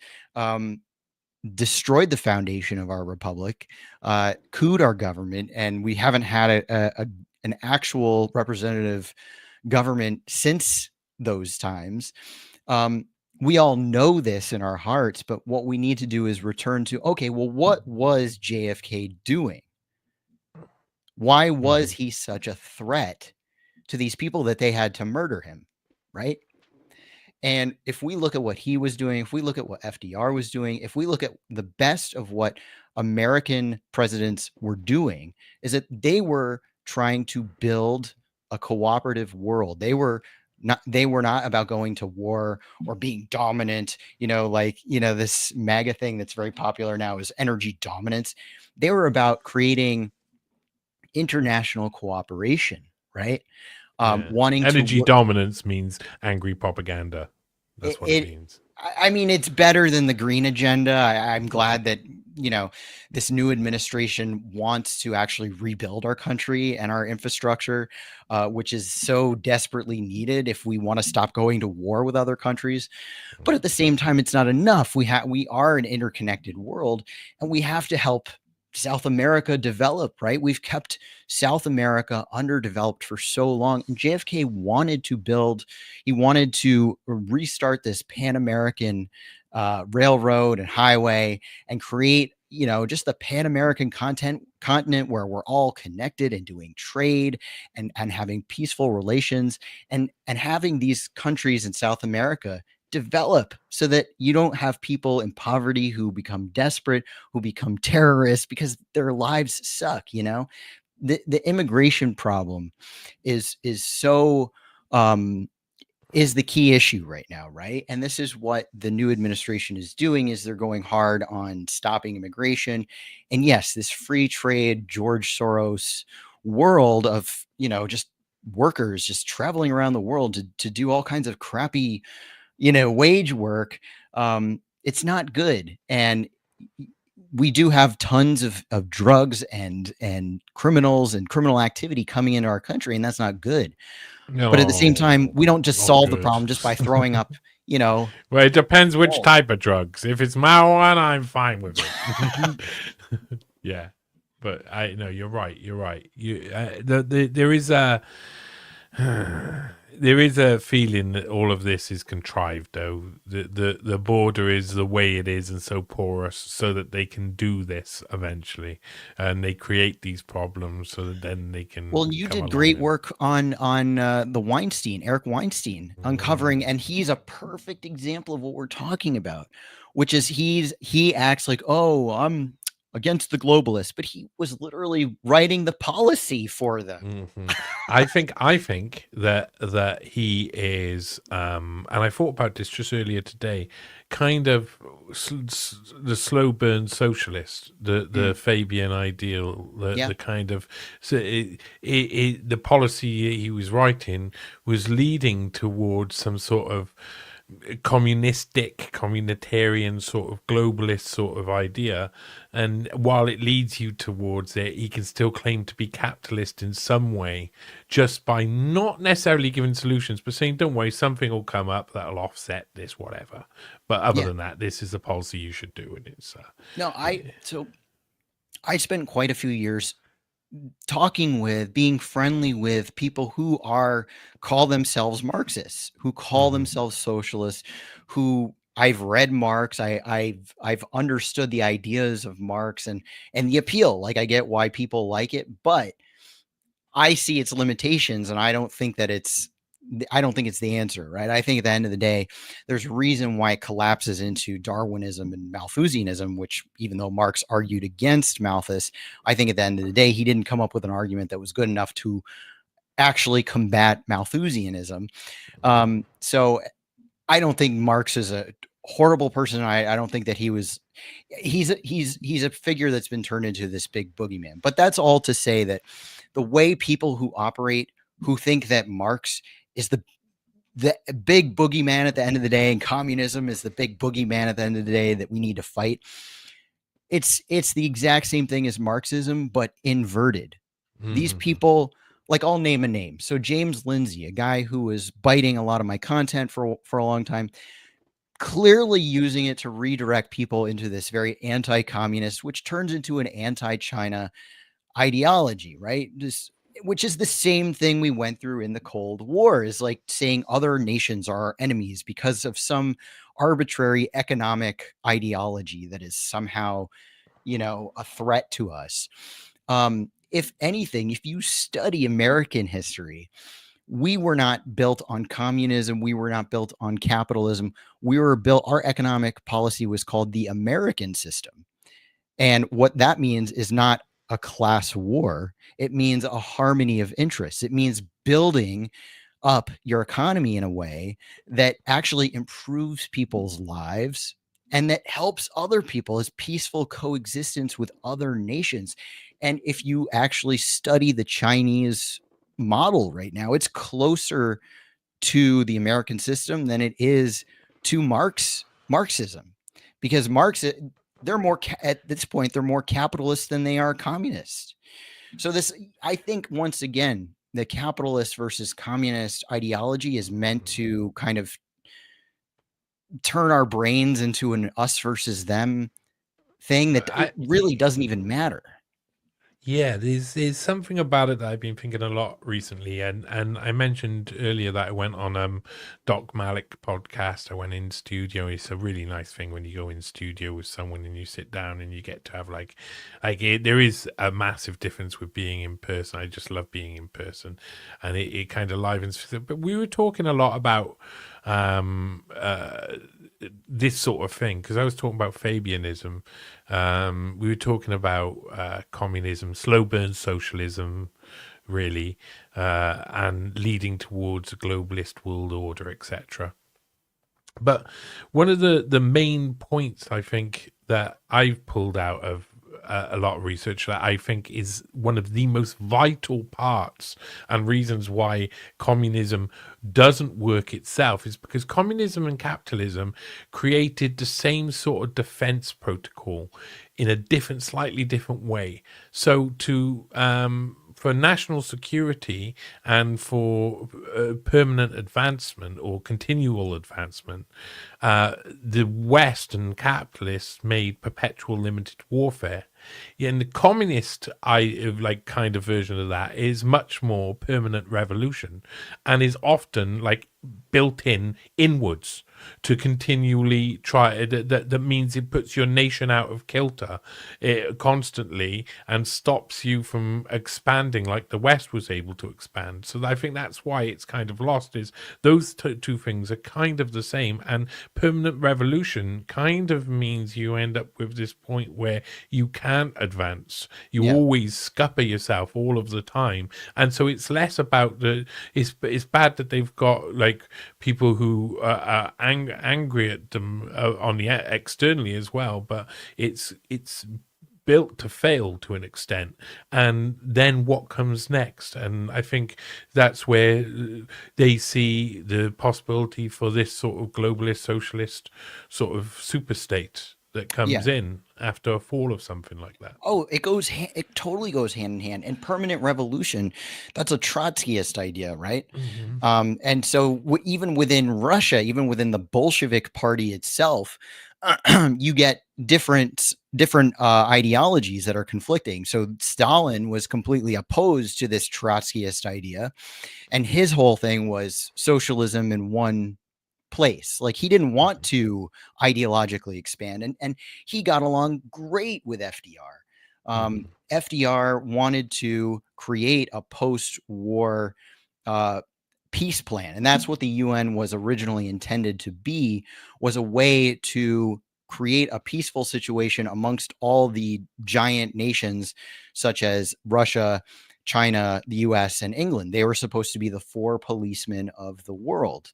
destroyed the foundation of our republic, couped our government, and we haven't had an actual representative government since those times. We all know this in our hearts, but what we need to do is return to, okay, well, what was JFK doing? Why was he such a threat to these people that they had to murder him, right? And if we look at what he was doing, if we look at what FDR was doing, if we look at the best of what American presidents were doing, is that they were trying to build a cooperative world. They were not about going to war or being dominant, you know, like, you know, this MAGA thing that's very popular now is energy dominance. They were about creating international cooperation, right? Wanting Energy to dominance means angry propaganda. That's what it means. I mean, it's better than the green agenda. I'm glad that, you know, this new administration wants to actually rebuild our country and our infrastructure, which is so desperately needed if we want to stop going to war with other countries. But at the same time, it's not enough. We are an interconnected world, and we have to help South America develop, right? We've kept South America underdeveloped for so long. And JFK wanted to restart this Pan American railroad and highway and create, you know, just the Pan American continent where we're all connected and doing trade and having peaceful relations, and having these countries in South America develop so that you don't have people in poverty who become desperate, who become terrorists because their lives suck. You know, the immigration problem is so is the key issue right now, right? And this is what the new administration is doing, is they're going hard on stopping immigration. And yes, this free trade George Soros world of, you know, just workers just traveling around the world to do all kinds of crappy, you know, wage work. It's not good. And we do have tons of drugs and criminals and criminal activity coming into our country, and that's not good. No, But at the same time, we don't just not solve the good. problem just by throwing up, you know. Well, it depends which type of drugs. If it's marijuana, I'm fine with it. Yeah, but I no, you're right. You're right. There is a there is a feeling that all of this is contrived, though. The border is the way it is and so porous, so that they can do this eventually, and they create these problems so that then they can. Well, you did great work on the Eric Weinstein, uncovering, and he's a perfect example of what we're talking about, which is he acts like, oh, I'm against the globalists, but he was literally writing the policy for them. I think that he is, and I thought about this just earlier today, kind of the slow burn socialist, the Fabian ideal, the kind of the policy he was writing was leading towards some sort of communitarian sort of globalist sort of idea, and while it leads you towards it, he can still claim to be capitalist in some way, just by not necessarily giving solutions but saying, don't worry, something will come up that'll offset this, whatever. But other than that, this is the policy you should do. And it's I spent quite a few years being friendly with people who call themselves Marxists, who call themselves socialists, who I've read Marx. I've understood the ideas of Marx and the appeal. Like, I get why people like it, but I see its limitations, and I don't think that it's I don't think it's the answer, right? I think at the end of the day, there's a reason why it collapses into Darwinism and Malthusianism, which even though Marx argued against Malthus, I think at the end of the day, he didn't come up with an argument that was good enough to actually combat Malthusianism. So I don't think Marx is a horrible person. I don't think that he's a figure that's been turned into this big boogeyman. But that's all to say that the way people who operate, who think that Marx is the big boogeyman at the end of the day and communism is the big boogeyman at the end of the day that we need to fight, it's the exact same thing as Marxism, but inverted. These people, like, I'll name a name. So James Lindsay, a guy who was biting a lot of my content for a long time, clearly using it to redirect people into this very anti-communist, which turns into an anti-China ideology, right? Which is the same thing we went through in the Cold War, is like saying other nations are our enemies because of some arbitrary economic ideology that is somehow, a threat to us. If anything, if you study American history, we were not built on communism. We were not built on capitalism. Our economic policy was called the American system. And what that means is not a class war. It means a harmony of interests. It means building up your economy in a way that actually improves people's lives and that helps other people as peaceful coexistence with other nations. And if you actually study the Chinese model right now, it's closer to the American system than it is to Marxism, because they're more at this point they're more capitalist than they are communist. So I think, once again, the capitalist versus communist ideology is meant to kind of turn our brains into an us versus them thing that really doesn't even matter. Yeah, there's something about it that I've been thinking a lot recently, and I mentioned earlier that I went on Doc Malik podcast. I went in studio. It's a really nice thing when you go in studio with someone and you sit down and you get to have there is a massive difference with being in person. I just love being in person, and it kind of livens. But we were talking a lot about this sort of thing, because I was talking about Fabianism. We were talking about communism, slow burn socialism, really, and leading towards a globalist world order, etc. But one of the main points I think that I've pulled out of a lot of research that I think is one of the most vital parts and reasons why communism doesn't work itself is because communism and capitalism created the same sort of defense protocol in a slightly different way. So for national security and for permanent advancement or continual advancement, the West and capitalists made perpetual limited warfare. Yeah, and the communist kind of version of that is much more permanent revolution, and is often built inwards to continually try. That means it puts your nation out of kilter constantly and stops you from expanding like the West was able to expand. So I think that's why it's kind of lost, is those two things are kind of the same, and permanent revolution kind of means you end up with this point where you can't advance. You always scupper yourself all of the time, and so it's less about it's bad that they've got people who are angry at them on the externally as well, but it's built to fail to an extent. And then what comes next? And I think that's where they see the possibility for this sort of globalist socialist sort of super state that comes in after a fall of something like that. Oh, it totally goes hand in hand. And permanent revolution, that's a Trotskyist idea, right? And so even within Russia, even within the Bolshevik party itself, you get different ideologies that are conflicting. So Stalin was completely opposed to this Trotskyist idea, and his whole thing was socialism in one place. Like, he didn't want to ideologically expand, and he got along great with FDR. FDR wanted to create a post-war peace plan. And that's what the UN was originally intended to be, was a way to create a peaceful situation amongst all the giant nations such as Russia, China, the US, and England. They were supposed to be the four policemen of the world.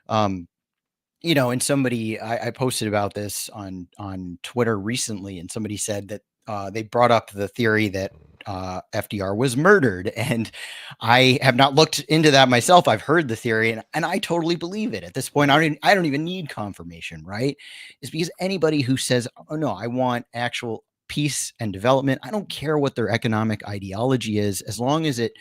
Um, and somebody, I posted about this on Twitter recently, and somebody said that they brought up the theory that FDR was murdered, and I have not looked into that myself. I've heard the theory, and I totally believe it. At this point, I don't even need confirmation, right? It's because anybody who says, "Oh no, I want actual peace and development," I don't care what their economic ideology is, as long as it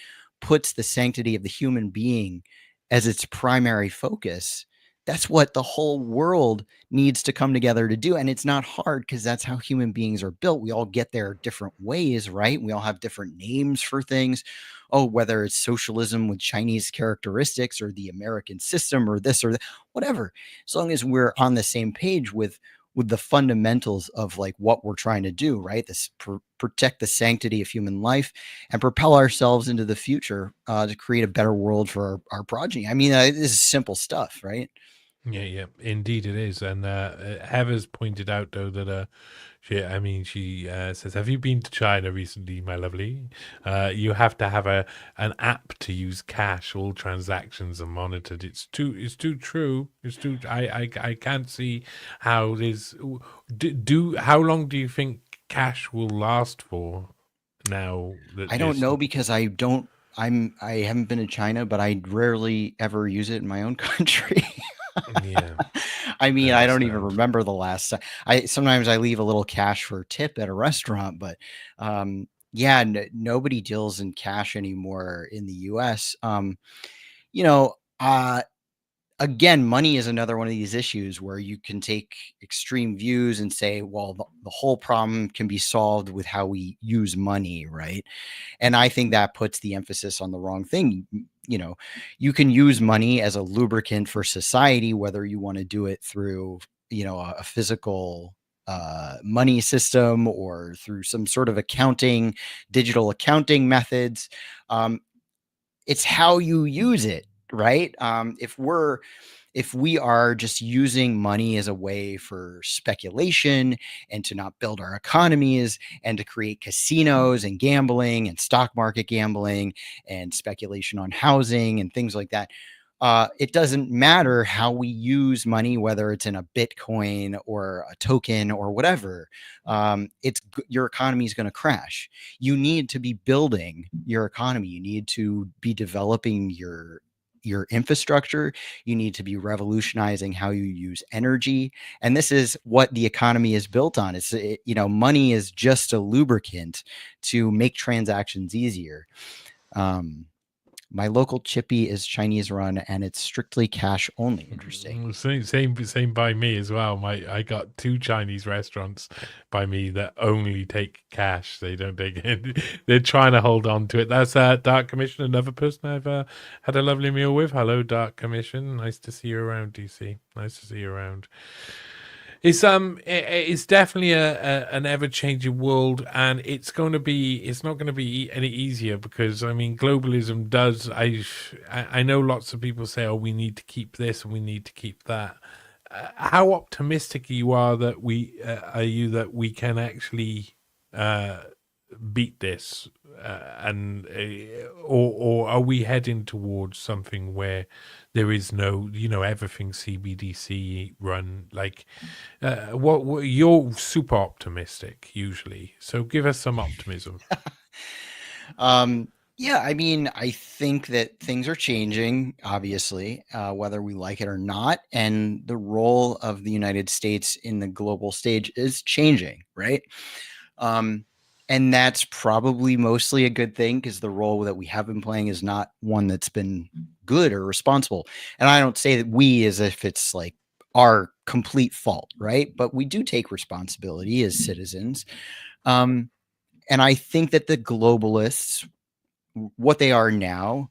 puts the sanctity of the human being as its primary focus. That's what the whole world needs to come together to do. And it's not hard, because that's how human beings are built. We all get there different ways, right? We all have different names for things. Oh, whether it's socialism with Chinese characteristics, or the American system, or this or that, whatever. As long as we're on the same page with the fundamentals of like what we're trying to do, right? This protect the sanctity of human life and propel ourselves into the future to create a better world for our progeny. I mean, this is simple stuff, right? Yeah, yeah, indeed it is. And Heather's pointed out though that she says, "Have you been to China recently, my lovely? You have to have an app to use cash. All transactions are monitored. It's too true. It's too. I can't see how this. How long do you think cash will last for? Now that I don't this, know, because I haven't been to China, but I rarely ever use it in my own country. yeah, I I mean, I don't even understand. remember the last time. I sometimes I leave a little cash for a tip at a restaurant, but yeah, nobody deals in cash anymore in the US. You know, again, money is another one of these issues where you can take extreme views and say, well, the whole problem can be solved with how we use money, right? And I think that puts the emphasis on the wrong thing. You can use money as a lubricant for society, whether you want to do it through, a physical money system, or through some sort of digital accounting methods. Um, it's how you use it, right? If we are just using money as a way for speculation and to not build our economies, and to create casinos and gambling and stock market gambling and speculation on housing and things like that, it doesn't matter how we use money, whether it's in a Bitcoin or a token or whatever. Your economy is going to crash. You need to be building your economy. You need to be developing your infrastructure. You need to be revolutionizing how you use energy. And this is what the economy is built on. Money is just a lubricant to make transactions easier. Um, my local chippy is Chinese run, and it's strictly cash only. Interesting. Same by me as well. I got two Chinese restaurants by me that only take cash. They don't take it. They're trying to hold on to it. That's Dark Commission, another person I've had a lovely meal with. Hello, Dark Commission. Nice to see you around, DC. Nice to see you around. It's definitely an ever changing world, and it's not going to be any easier, because I mean globalism does. I know lots of people say, oh, we need to keep this and we need to keep that. How optimistic are you that we can actually uh, beat this, and or are we heading towards something where there is no, everything CBDC run? Like, what you're super optimistic usually, so give us some optimism. um, yeah, I mean, I think that things are changing, obviously, whether we like it or not, and the role of the United States in the global stage is changing, right? Um, and that's probably mostly a good thing, because the role that we have been playing is not one that's been good or responsible. And I don't say that we as if it's like our complete fault, right? But we do take responsibility as citizens. Um, and I think that the globalists, what they are now,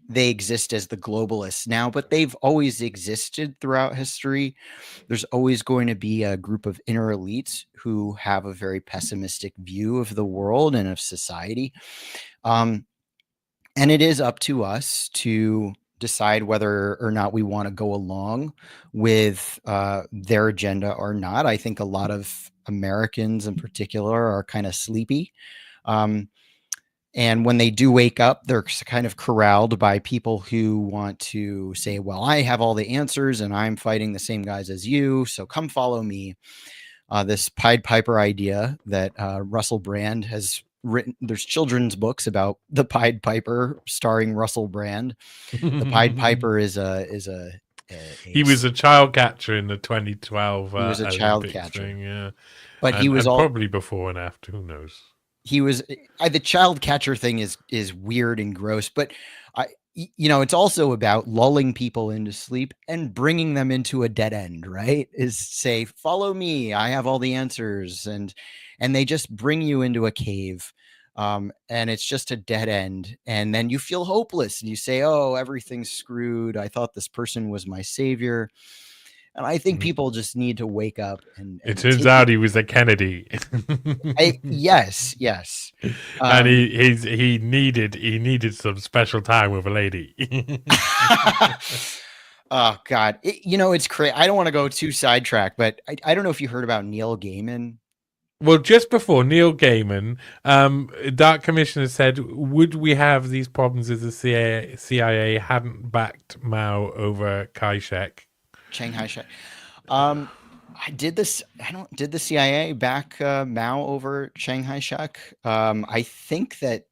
they exist as the globalists now, but they've always existed throughout history. There's always going to be a group of inner elites who have a very pessimistic view of the world and of society. Um, And it is up to us to decide whether or not we want to go along with their agenda or not. I think a lot of Americans in particular are kind of sleepy. Um, and when they do wake up, they're kind of corralled by people who want to say, well, I have all the answers and I'm fighting the same guys as you. So come follow me. This Pied Piper idea that Russell Brand has written. There's children's books about the Pied Piper starring Russell Brand. The Pied Piper is He was a child catcher in the 2012 he was a child Olympics catcher, thing, yeah, but he was and all probably before and after. Who knows? he was the child catcher thing is weird and gross, but I it's also about lulling people into sleep and bringing them into a dead end, right? Is say, follow me, I have all the answers, and they just bring you into a cave. And it's just a dead end, and then you feel hopeless and you say, oh, everything's screwed, I thought this person was my savior. And I think people just need to wake up It and turns take out he was a Kennedy. yes. And he needed some special time with a lady. Oh God, it's crazy. I don't want to go too sidetracked, but I don't know if you heard about Neil Gaiman. Well, just before Neil Gaiman, Dark Commissioner said, "Would we have these problems if the CIA hadn't backed Mao over Kai-shek?" Chiang Kai-shek. I did this. I don't. Did the CIA back Mao over Chiang Kai-shek? I think that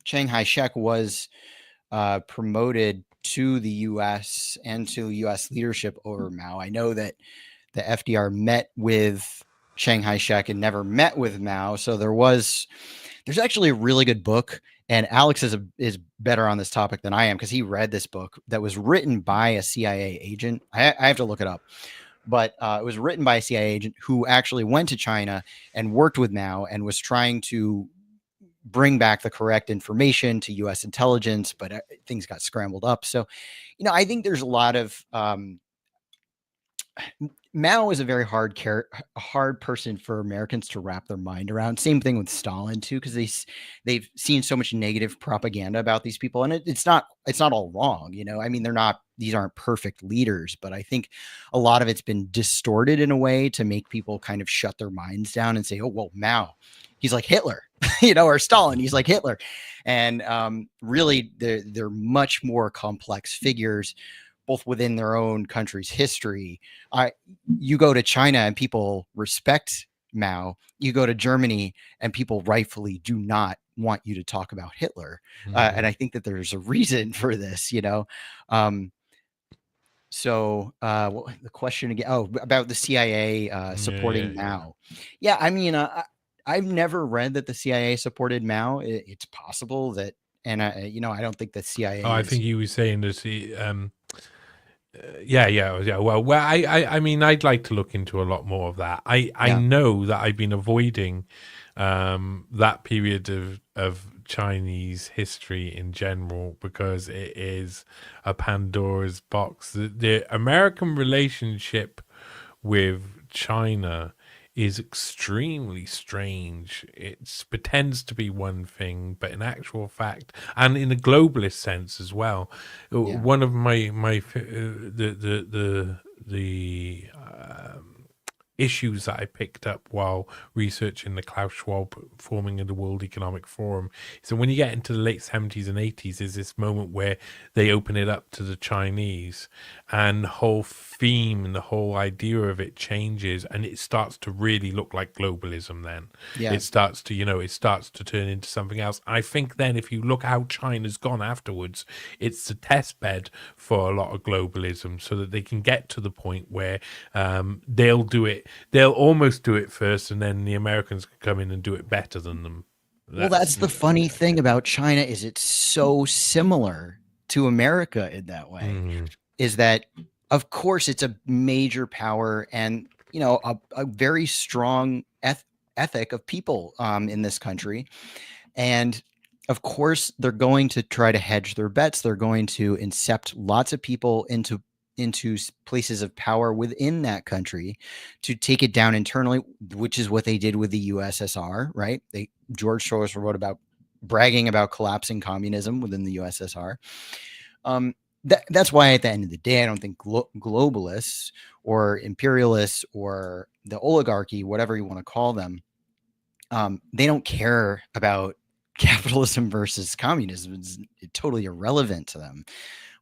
Chiang Kai-shek was promoted to the U.S. and to U.S. leadership over Mao. I know that the FDR met with Chiang Kai-shek and never met with Mao. So there's actually a really good book, and Alex is better on this topic than I am because he read this book that was written by a CIA agent. I have to look it up, but it was written by a CIA agent who actually went to China and worked with Mao and was trying to bring back the correct information to U.S. intelligence, but things got scrambled up. So, I think there's a lot of Mao is a very hard person for Americans to wrap their mind around. Same thing with Stalin too, because they've seen so much negative propaganda about these people, and it's not all wrong. I mean, these aren't perfect leaders, but I think a lot of it's been distorted in a way to make people kind of shut their minds down and say, oh well, Mao, he's like Hitler, or Stalin, he's like Hitler, and really they're much more complex figures, both within their own country's history. You go to China and people respect Mao. You go to Germany and people rightfully do not want you to talk about Hitler. And I think that there's a reason for this, So what, the question again? Oh, about the CIA supporting Mao. Yeah, I mean, I've never read that the CIA supported Mao. It's possible that, and I don't think the CIA. Oh, I think he was saying this. Yeah. Well, I mean, I'd like to look into a lot more of that. I know that I've been avoiding that period of Chinese history in general because it is a Pandora's box. The American relationship with China is extremely strange. It pretends to be one thing, but in actual fact, and in a globalist sense as well, one of my the issues that I picked up while researching the Klaus Schwab forming of the World Economic Forum. So when you get into the late 70s and 80s, there's this moment where they open it up to the Chinese and the whole theme and the whole idea of it changes and it starts to really look like globalism then. It starts to turn into something else. I think then if you look how China's gone afterwards, it's the test bed for a lot of globalism so that they can get to the point where they'll almost do it first and then the Americans can come in and do it better than them. That's the funny thing about China is it's so similar to America in that way, is that of course it's a major power and a very strong ethic of people in this country, and of course they're going to try to hedge their bets. They're going to incept lots of people into places of power within that country to take it down internally, which is what they did with the USSR, right? George Soros wrote about bragging about collapsing communism within the USSR. That's why at the end of the day, I don't think globalists or imperialists or the oligarchy, whatever you want to call them, they don't care about capitalism versus communism. It's totally irrelevant to them.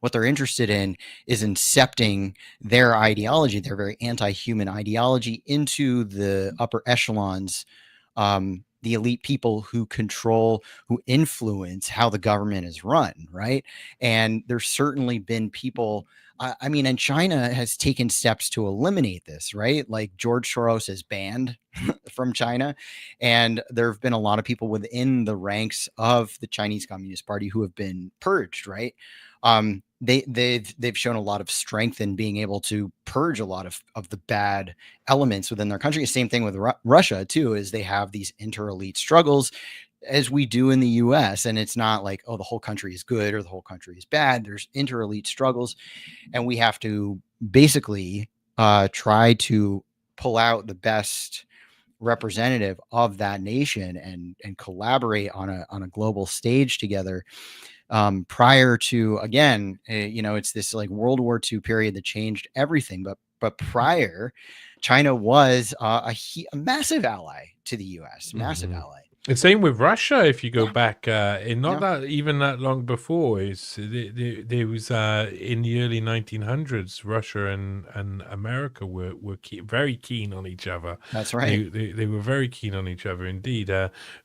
What they're interested in is incepting their ideology, their very anti-human ideology, into the upper echelons, the elite people who control, who influence how the government is run, right? And there's certainly been people, I mean, and China has taken steps to eliminate this, right? Like George Soros is banned from China, and there have been a lot of people within the ranks of the Chinese Communist Party who have been purged, right? They've shown a lot of strength in being able to purge a lot of the bad elements within their country. Same thing with Russia too, is they have these inter-elite struggles as we do in the US. And it's not like, oh, the whole country is good or the whole country is bad. There's inter-elite struggles, and we have to basically try to pull out the best representative of that nation and collaborate on a global stage together. Prior to, again, it's this like World War II period that changed everything. But prior, China was a massive ally to the U.S., massive ally. The same with Russia. If you go back, not that even that long before, there was in the early 1900s, Russia and America were very keen on each other. That's right. They were very keen on each other indeed.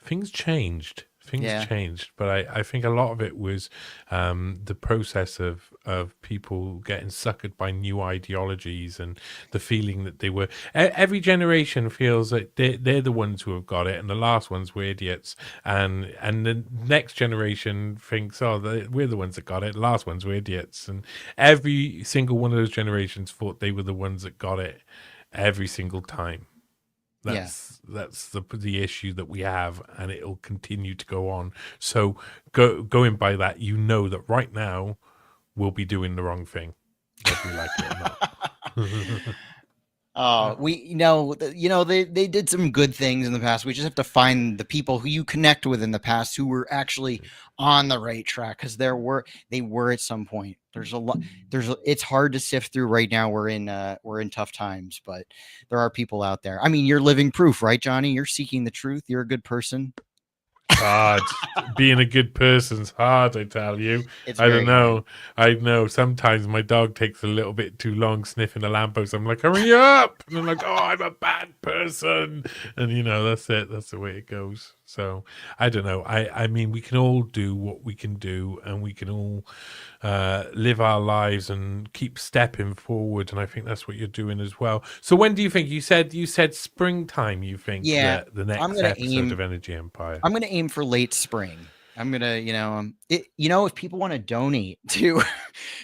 Things changed. Changed, but I think a lot of it was the process of people getting suckered by new ideologies and the feeling that they were. Every generation feels like they're the ones who have got it, and the last ones were idiots, and the next generation thinks, oh, we're the ones that got it. The last ones were idiots, and every single one of those generations thought they were the ones that got it every single time. That's the issue that we have, and it'll continue to go on. So going by that, that right now we'll be doing the wrong thing, whether we like it or not. They did some good things in the past. We just have to find the people who you connect with in the past who were actually on the right track, because they were at some point. It's hard to sift through right now. We're in tough times, but there are people out there. I mean, you're living proof, right, Johnny? You're seeking the truth. You're a good person. Hard. Being a good person's hard, I tell you. I don't know. I know sometimes my dog takes a little bit too long sniffing a lamppost. I'm like, hurry up! And I'm like, oh, I'm a bad person. And that's it. That's the way it goes. So I don't know. I mean, we can all do what we can do, and we can all live our lives and keep stepping forward. And I think that's what you're doing as well. So when do you think? You said springtime. You think that the next episode of Energy Empire? I'm going to aim for late spring. I'm going to, if people want to donate to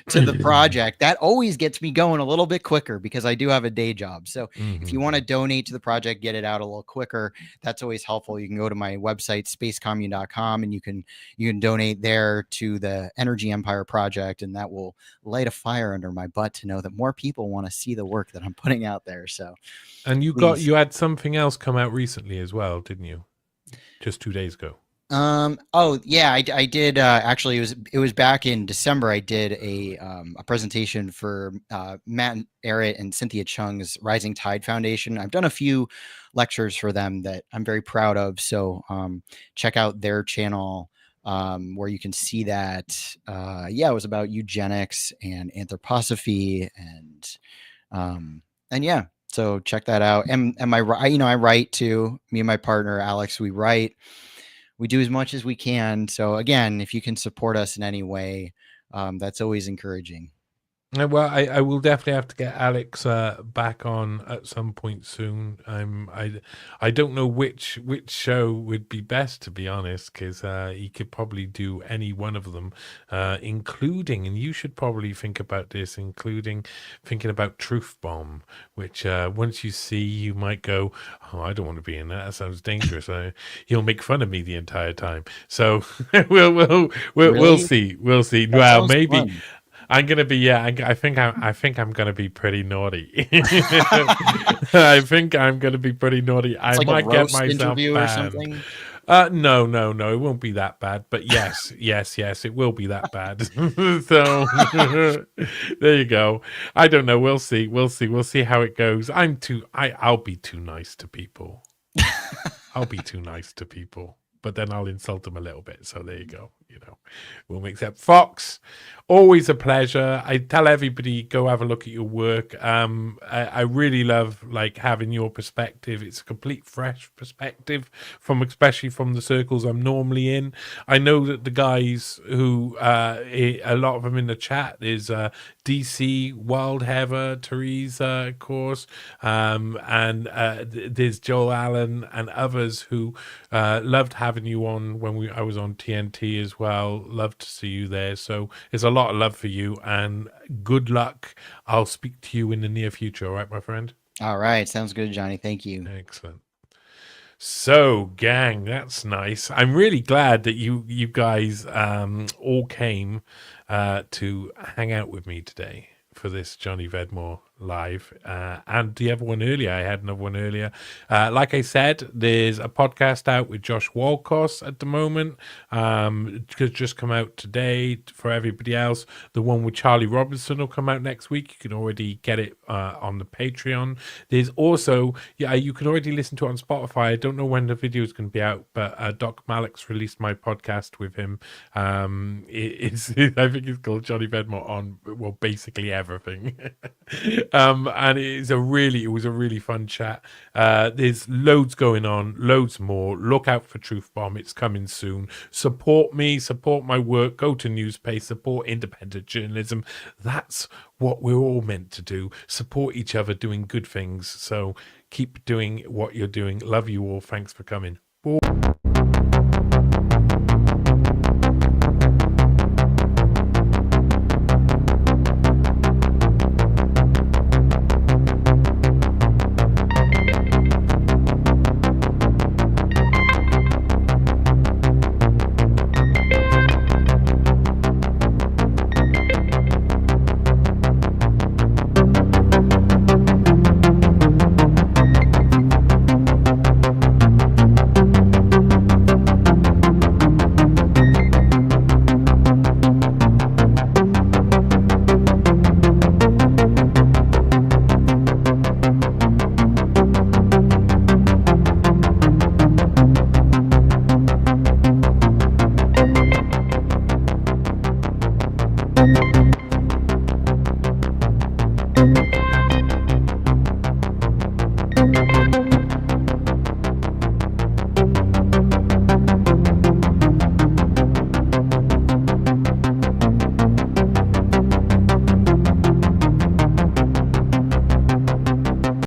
the project, that always gets me going a little bit quicker, because I do have a day job. So if you want to donate to the project, get it out a little quicker, that's always helpful. You can go to my website, spacecommune.com, and you can donate there to the Energy Empire project, and that will light a fire under my butt to know that more people want to see the work that I'm putting out there. So, and you had something else come out recently as well, didn't you? Just 2 days ago. I did. Actually, it was back in December. I did a presentation for Matt Arrett and Cynthia Chung's Rising Tide Foundation. I've done a few lectures for them that I'm very proud of. So check out their channel where you can see that. It was about eugenics and anthroposophy, and yeah. So check that out. And I write too. Me and my partner Alex, we write. We do as much as we can. So again, if you can support us in any way, that's always encouraging. Well, I will definitely have to get Alex back on at some point soon. I don't know which show would be best, to be honest, because he could probably do any one of them, including, and you should probably think about this, thinking about Truth Bomb, which once you see, you might go, oh, I don't want to be in that. That sounds dangerous. He'll make fun of me the entire time. So we'll see. We'll see. Well, maybe. Fun. I'm gonna be I think I'm gonna be pretty naughty. I think I'm gonna be pretty naughty. I might get myself banned. No, it won't be that bad. But yes, it will be that bad. So there you go. I don't know. We'll see. We'll see how it goes. I'll be too nice to people. I'll be too nice to people, but then I'll insult them a little bit. So there you go. We'll mix up. Fox, always a pleasure. I tell everybody, go have a look at your work. I really love having your perspective. It's a complete fresh perspective especially from the circles I'm normally in. I know that the guys who a lot of them in the chat is DC, Wild Heather, Teresa, of course, and there's Joel Allen and others who loved having you on when I was on TNT as well. Love to see you there. So there's a lot of love for you, and good luck. I'll speak to you in the near future. All right, my friend? All right. Sounds good, Johnny. Thank you. Excellent. So, gang, that's nice. I'm really glad that you guys all came to hang out with me today for this Johnny Vedmore live, and the other one earlier. I had another one earlier. Like I said, there's a podcast out with Josh Walcos at the moment. Just come out today for everybody else. The one with Charlie Robinson will come out next week. You can already get it on the Patreon. There's also, you can already listen to it on Spotify. I don't know when the video is going to be out, but Doc Malik's released my podcast with him. I think it's called Johnny Vedmore on, well, basically everything. And it was a really fun chat. There's loads going on, loads more. Look out for Truth Bomb. It's coming soon. Support me, support my work. Go to Newspace, support independent journalism. That's what we're all meant to do. Support each other doing good things. So keep doing what you're doing. Love you all. Thanks for coming.